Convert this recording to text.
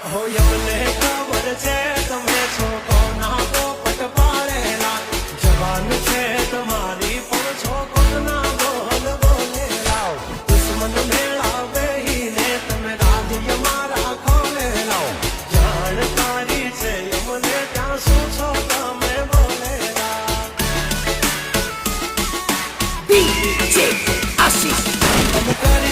हो यमने खबर छे તમે છો કોના પોપટ પાડેલા જવાન છે તમારી પણ છો કોના બોલ બોલેલા દુશ્મન મેળા બેહીને તમે રાધ્ય મારા ખોલેલા જાણકારી છે યમને ત્યાં શું છો તમે બોલેલા DJ Assis.